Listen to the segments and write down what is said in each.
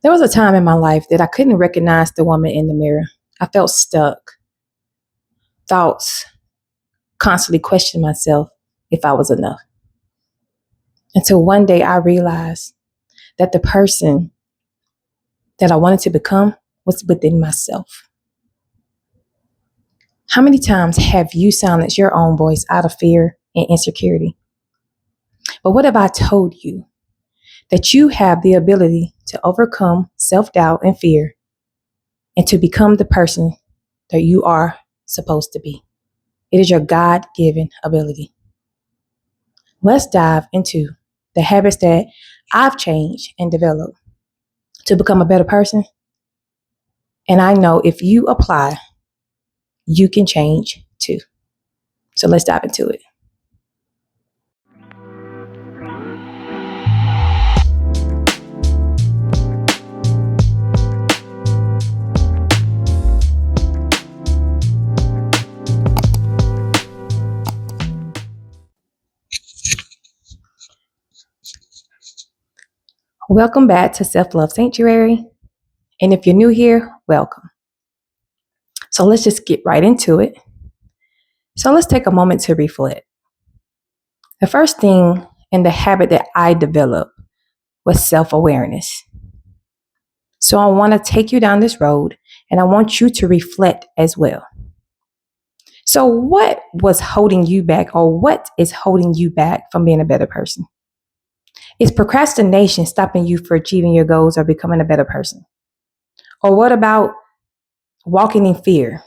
There was a time in my life that I couldn't recognize the woman in the mirror. I felt stuck. Thoughts constantly questioned myself if I was enough. Until one day I realized that the person that I wanted to become was within myself. How many times have you silenced your own voice out of fear and insecurity? But what if I told you that you have the ability to overcome self-doubt and fear and to become the person that you are supposed to be? It is your God-given ability. Let's dive into the habits that I've changed and developed to become a better person. And I know if you apply, you can change too. So let's dive into it. Welcome back to Self-Love Sanctuary. And if you're new here, welcome. So let's just get right into it. So let's take a moment to reflect. The first thing and the habit that I developed was self-awareness. So I want to take you down this road and I want you to reflect as well. So what was holding you back, or what is holding you back from being a better person? Is procrastination stopping you from achieving your goals or becoming a better person? Or what about walking in fear?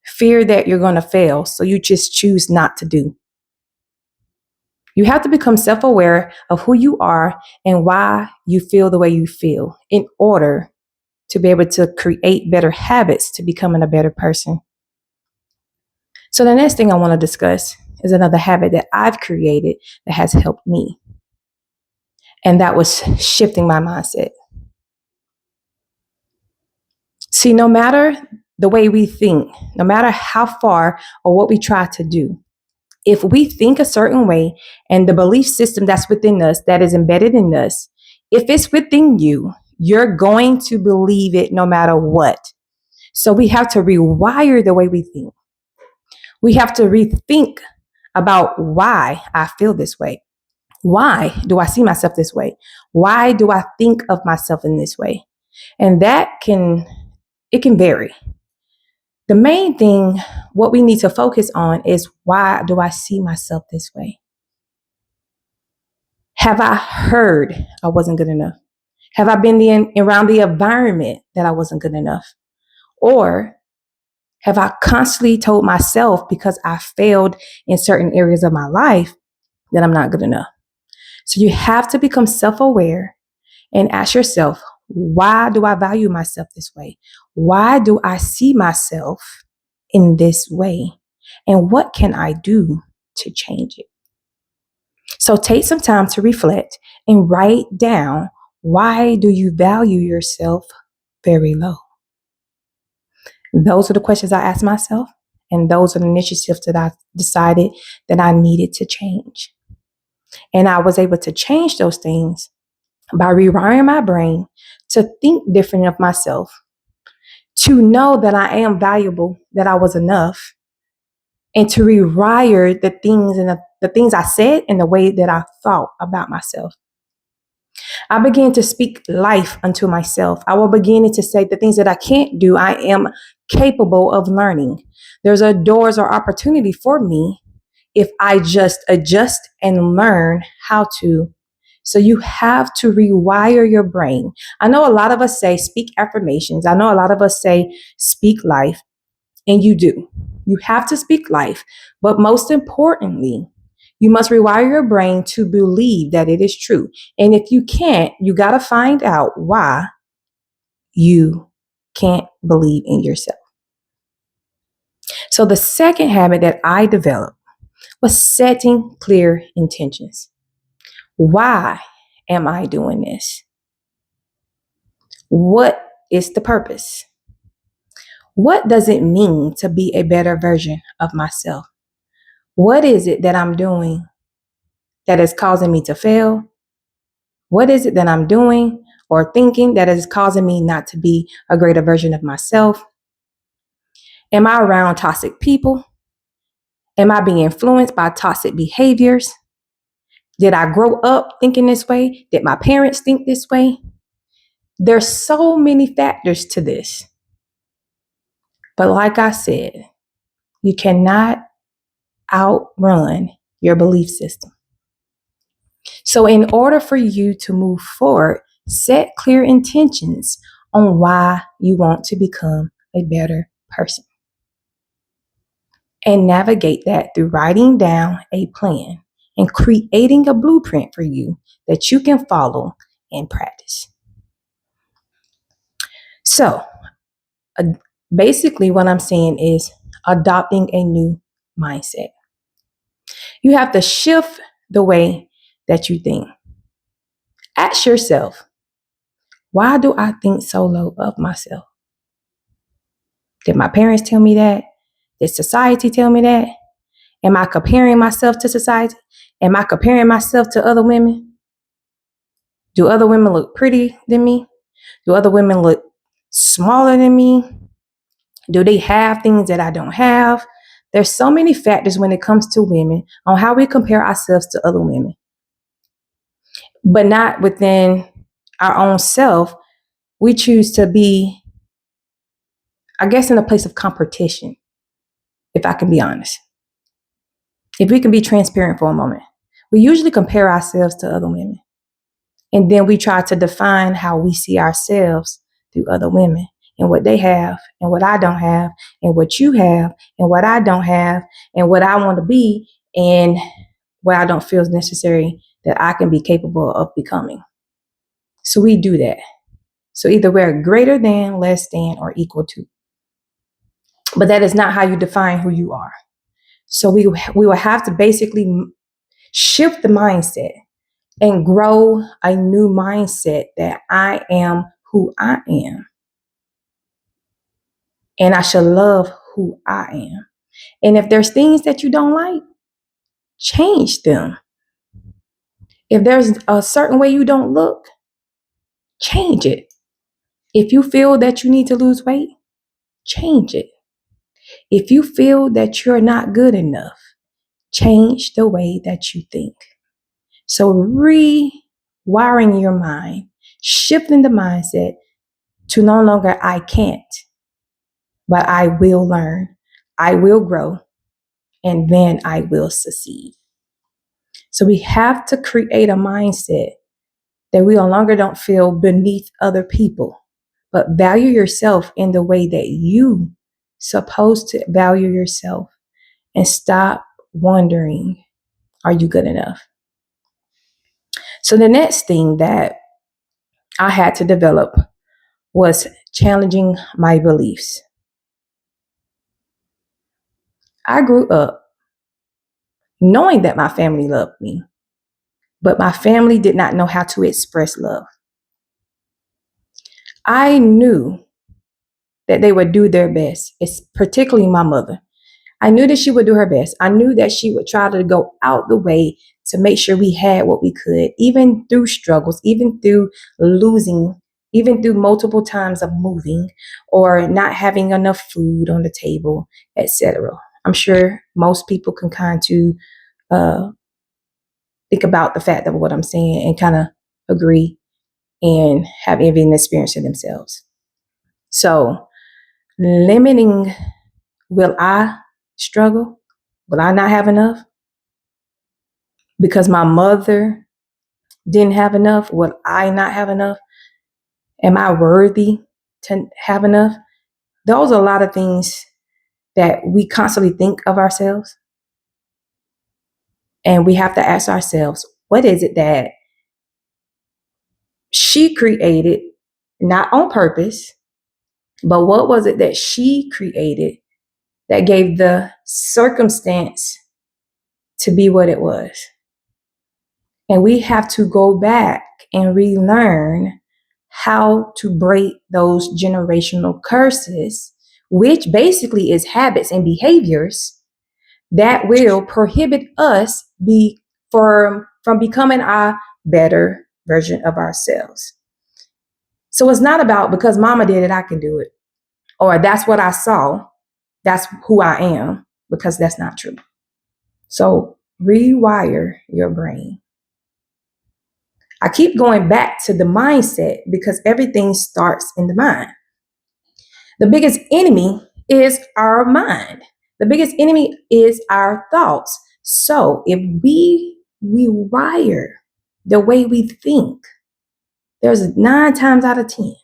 Fear that you're going to fail, so you just choose not to do. You have to become self-aware of who you are and why you feel the way you feel in order to be able to create better habits to becoming a better person. So the next thing I want to discuss is another habit that I've created that has helped me. And that was shifting my mindset. See, no matter the way we think, no matter how far or what we try to do, if we think a certain way and the belief system that's within us, that is embedded in us, if it's within you, you're going to believe it no matter what. So we have to rewire the way we think. We have to rethink about why I feel this way. Why do I see myself this way? Why do I think of myself in this way? And it can vary. The main thing, what we need to focus on is, why do I see myself this way? Have I heard I wasn't good enough? Have I been around the environment that I wasn't good enough? Or have I constantly told myself because I failed in certain areas of my life that I'm not good enough? So you have to become self-aware and ask yourself, why do I value myself this way? Why do I see myself in this way? And what can I do to change it? So take some time to reflect and write down, why do you value yourself very low? Those are the questions I asked myself, and those are the initiatives that I decided that I needed to change. And I was able to change those things by rewiring my brain to think different of myself, to know that I am valuable, that I was enough, and to rewire the things and the things I said and the way that I thought about myself. I began to speak life unto myself. I was beginning to say the things that I can't do, I am capable of learning. There's a doors or opportunity for me if I just adjust and learn how to. So you have to rewire your brain. I know a lot of us say speak affirmations. I know a lot of us say speak life, and you do. You have to speak life. But most importantly, you must rewire your brain to believe that it is true. And if you can't, you got to find out why you can't believe in yourself. So the second habit that I developed was setting clear intentions. Why am I doing this? What is the purpose? What does it mean to be a better version of myself? What is it that I'm doing that is causing me to fail? What is it that I'm doing or thinking that is causing me not to be a greater version of myself? Am I around toxic people? Am I being influenced by toxic behaviors? Did I grow up thinking this way? Did my parents think this way? There's so many factors to this. But like I said, you cannot outrun your belief system. So in order for you to move forward, set clear intentions on why you want to become a better person. And navigate that through writing down a plan and creating a blueprint for you that you can follow and practice. So basically what I'm saying is adopting a new mindset. You have to shift the way that you think. Ask yourself, why do I think so low of myself? Did my parents tell me that? Did society tell me that? Am I comparing myself to society? Am I comparing myself to other women? Do other women look prettier than me? Do other women look smaller than me? Do they have things that I don't have? There's so many factors when it comes to women on how we compare ourselves to other women, but not within our own self. We choose to be, I guess, in a place of competition, if I can be honest. If we can be transparent for a moment, we usually compare ourselves to other women. And then we try to define how we see ourselves through other women and what they have and what I don't have and what you have and what I don't have and what I want to be and what I don't feel is necessary that I can be capable of becoming. So we do that. So either we're greater than, less than, or equal to. But that is not how you define who you are. So we will have to basically shift the mindset and grow a new mindset that I am who I am. And I should love who I am. And if there's things that you don't like, change them. If there's a certain way you don't look, change it. If you feel that you need to lose weight, change it. If you feel that you're not good enough, change the way that you think. So rewiring your mind, shifting the mindset to no longer I can't, but I will learn, I will grow, and then I will succeed. So we have to create a mindset that we no longer don't feel beneath other people, but value yourself in the way that you supposed to value yourself and stop wondering, are you good enough? So the next thing that I had to develop was challenging my beliefs. I grew up knowing that my family loved me, but my family did not know how to express love. I knew that they would do their best, it's particularly my mother. I knew that she would do her best. I knew that she would try to go out the way to make sure we had what we could, even through struggles, even through losing, even through multiple times of moving or not having enough food on the table, etc. I'm sure most people can kind of think about the fact of what I'm saying and kind of agree and have even experience it themselves. So limiting, will I struggle? Will I not have enough? Because my mother didn't have enough, will I not have enough? Am I worthy to have enough? Those are a lot of things that we constantly think of ourselves. And we have to ask ourselves, what is it that she created, not on purpose, but what was it that she created that gave the circumstance to be what it was? And we have to go back and relearn how to break those generational curses, which basically is habits and behaviors that will prohibit us from becoming our better version of ourselves. So it's not about because mama did it, I can do it. Or that's what I saw. That's who I am, because that's not true. So rewire your brain. I keep going back to the mindset because everything starts in the mind. The biggest enemy is our mind. The biggest enemy is our thoughts. So if we rewire the way we think, there's 9 times out of 10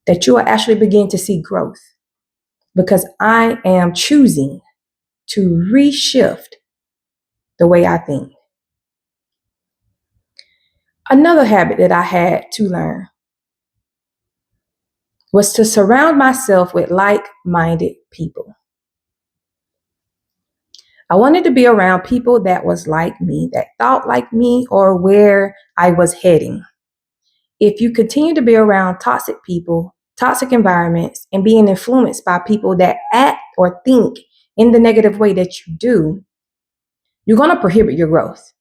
that you will actually begin to see growth, because I am choosing to reshift the way I think. Another habit that I had to learn was to surround myself with like-minded people. I wanted to be around people that was like me, that thought like me, or where I was heading. If you continue to be around toxic people, toxic environments, and being influenced by people that act or think in the negative way that you do, you're going to prohibit your growth.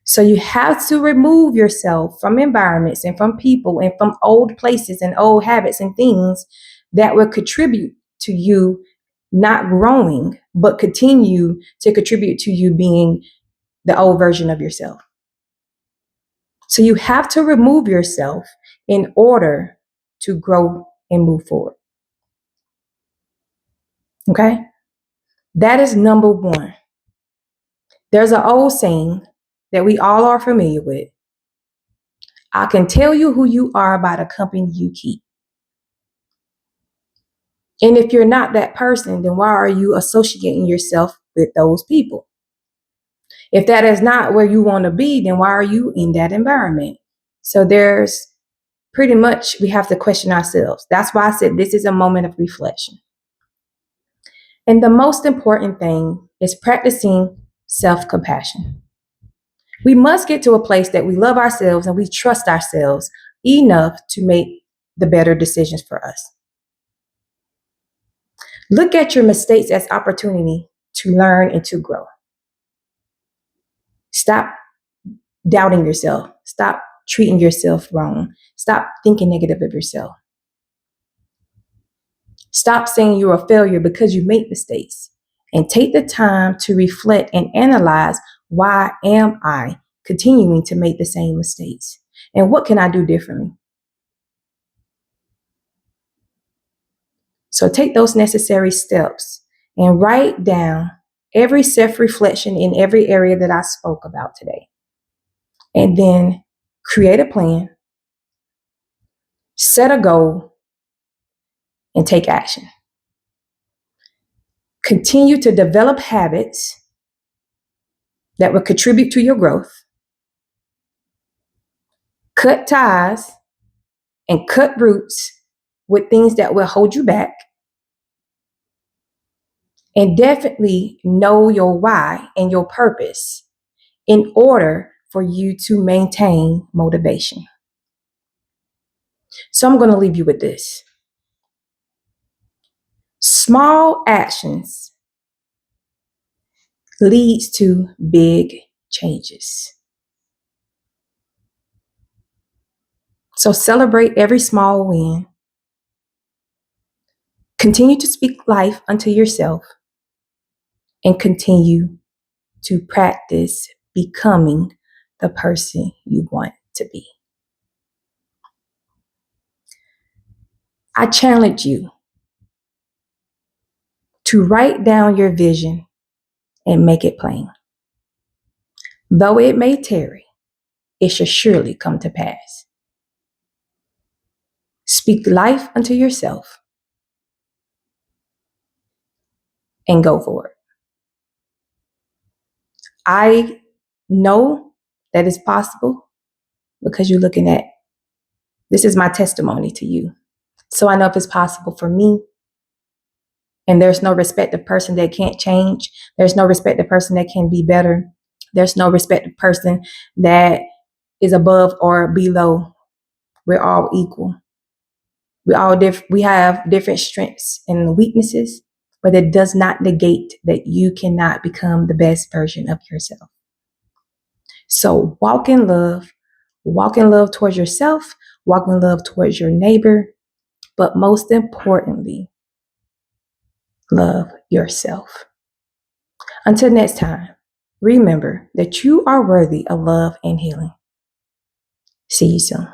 So you have to remove yourself from environments and from people and from old places and old habits and things that will contribute to you not growing, but continue to contribute to you being the old version of yourself. So you have to remove yourself in order to grow and move forward. Okay? That is number one. There's an old saying that we all are familiar with. I can tell you who you are by the company you keep. And if you're not that person, then why are you associating yourself with those people? If that is not where you want to be, then why are you in that environment? So there's pretty much, we have to question ourselves. That's why I said this is a moment of reflection. And the most important thing is practicing self-compassion. We must get to a place that we love ourselves and we trust ourselves enough to make the better decisions for us. Look at your mistakes as opportunity to learn and to grow. Stop doubting yourself. Stop treating yourself wrong. Stop thinking negative of yourself. Stop saying you're a failure because you make mistakes, and take the time to reflect and analyze, why am I continuing to make the same mistakes? And what can I do differently? So take those necessary steps and write down every self-reflection in every area that I spoke about today. And then create a plan, set a goal, and take action. Continue to develop habits that will contribute to your growth. Cut ties and cut roots with things that will hold you back. And definitely know your why and your purpose in order for you to maintain motivation. So I'm going to leave you with this. Small actions leads to big changes. So celebrate every small win. Continue to speak life unto yourself and continue to practice becoming the person you want to be. I challenge you to write down your vision and make it plain. Though it may tarry, it shall surely come to pass. Speak life unto yourself and go for it. I know that it's possible because you're looking at, this is my testimony to you. So I know if it's possible for me, and there's no respective person that can't change. There's no respective person that can be better. There's no respective person that is above or below. We're all equal. We have different strengths and weaknesses, but it does not negate that you cannot become the best version of yourself. So walk in love, Walk in love towards yourself, walk in love towards your neighbor, but most importantly, love yourself. Until next time, remember that you are worthy of love and healing. See you soon.